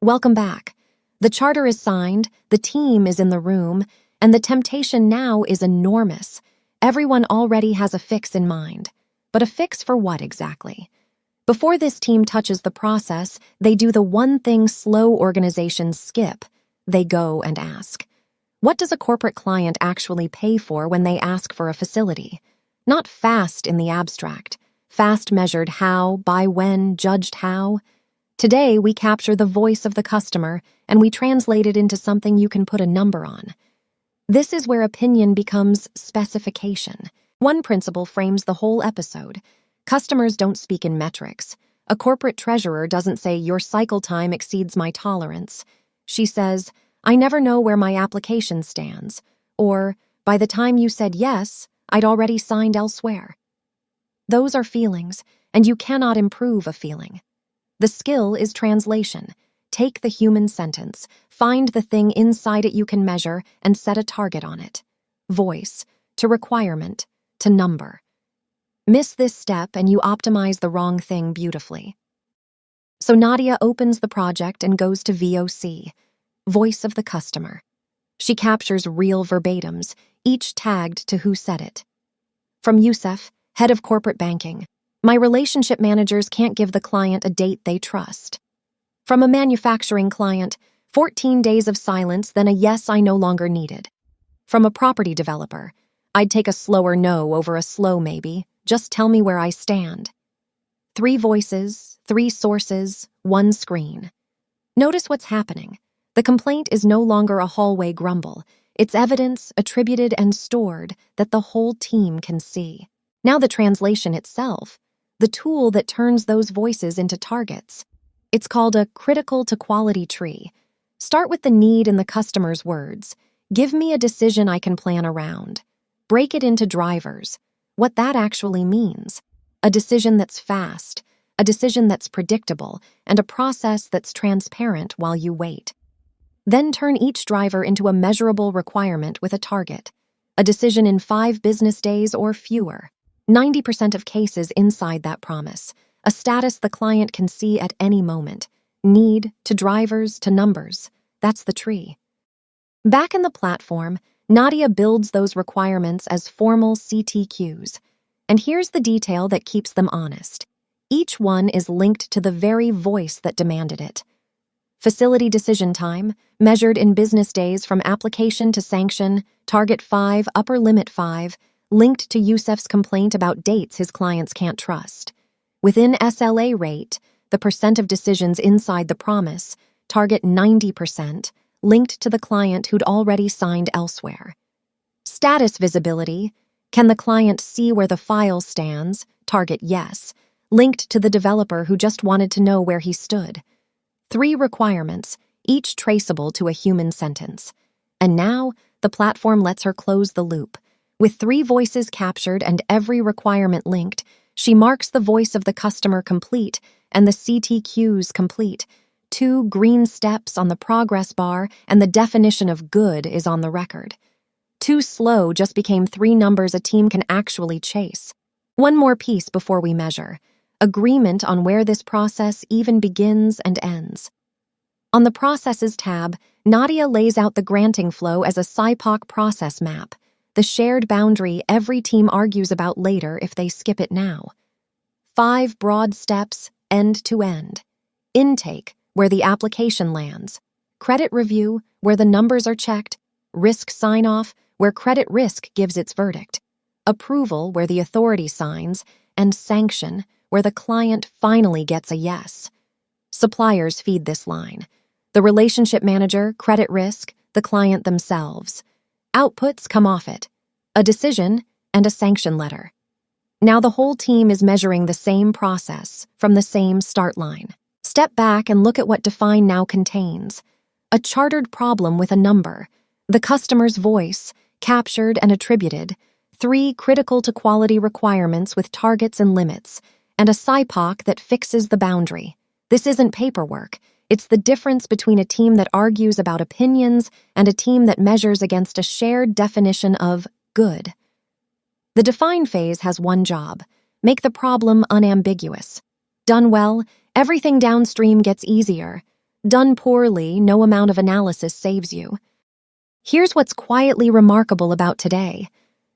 Welcome back. The charter is signed, the team is in the room, and the temptation now is enormous. Everyone already has a fix in mind. But a fix for what exactly? Before this team touches the process, they do the one thing slow organizations skip. They go and ask. What does a corporate client actually pay for when they ask for a facility? Not fast in the abstract. Fast measured how, by when, judged how. Today, we capture the voice of the customer and we translate it into something you can put a number on. This is where opinion becomes specification. One principle frames the whole episode. Customers don't speak in metrics. A corporate treasurer doesn't say, "Your cycle time exceeds my tolerance." She says, "I never know where my application stands," or, "By the time you said yes, I'd already signed elsewhere." Those are feelings, and you cannot improve a feeling. The skill is translation. Take the human sentence, find the thing inside it you can measure, and set a target on it. Voice, to requirement, to number. Miss this step and you optimize the wrong thing beautifully. So Nadia opens the project and goes to VOC, voice of the customer. She captures real verbatims, each tagged to who said it. From Youssef, head of corporate banking. My relationship managers can't give the client a date they trust. From a manufacturing client, 14 days of silence, then a yes I no longer needed. From a property developer, I'd take a slower no over a slow maybe, just tell me where I stand. 3 voices, 3 sources, 1 screen. Notice what's happening. The complaint is no longer a hallway grumble. It's evidence attributed and stored that the whole team can see. Now the translation itself, the tool that turns those voices into targets. It's called a critical to quality tree. Start with the need in the customer's words. Give me a decision I can plan around. Break it into drivers. What that actually means. A decision that's fast, a decision that's predictable, and a process that's transparent while you wait. Then turn each driver into a measurable requirement with a target. A decision in 5 business days or fewer. 90% of cases inside that promise. A status the client can see at any moment. Need to drivers to numbers. That's the tree. Back in the platform, Nadia builds those requirements as formal CTQs. And here's the detail that keeps them honest. Each one is linked to the very voice that demanded it. Facility decision time, measured in business days from application to sanction, target 5, upper limit 5, linked to Youssef's complaint about dates his clients can't trust. Within SLA rate, the percent of decisions inside the promise, target 90%, linked to the client who'd already signed elsewhere. Status visibility, can the client see where the file stands, target yes, linked to the developer who just wanted to know where he stood. 3 requirements, each traceable to a human sentence. And now, the platform lets her close the loop. With 3 voices captured and every requirement linked, she marks the voice of the customer complete and the CTQs complete. 2 green steps on the progress bar and the definition of good is on the record. Too slow just became 3 numbers a team can actually chase. One more piece before we measure. Agreement on where this process even begins and ends. On the Processes tab, Nadia lays out the granting flow as a SIPOC process map. The shared boundary every team argues about later if they skip it now. 5 broad steps, end to end. Intake, where the application lands. Credit review, where the numbers are checked. Risk sign-off, where credit risk gives its verdict. Approval, where the authority signs. And sanction, where the client finally gets a yes. Suppliers feed this line. The relationship manager, credit risk, the client themselves. Outputs come off it. A decision and a sanction letter. Now the whole team is measuring the same process from the same start line. Step back and look at what Define now contains. A chartered problem with a number. The customer's voice, captured and attributed. 3 critical to quality requirements with targets and limits. And a SIPOC that fixes the boundary. This isn't paperwork. It's the difference between a team that argues about opinions and a team that measures against a shared definition of good. The define phase has one job: make the problem unambiguous. Done well, everything downstream gets easier. Done poorly, no amount of analysis saves you. Here's what's quietly remarkable about today.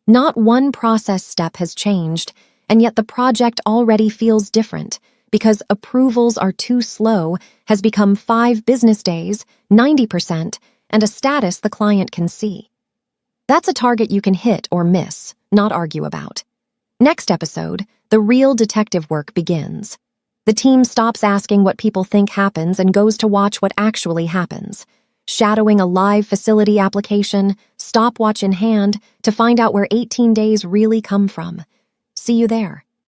Not one process step has changed, and yet the project already feels different because approvals are too slow has become 5 business days, 90%, and a status the client can see. That's a target you can hit or miss, not argue about. Next episode, the real detective work begins. The team stops asking what people think happens and goes to watch what actually happens, shadowing a live facility application, stopwatch in hand, to find out where 18 days really come from. See you there.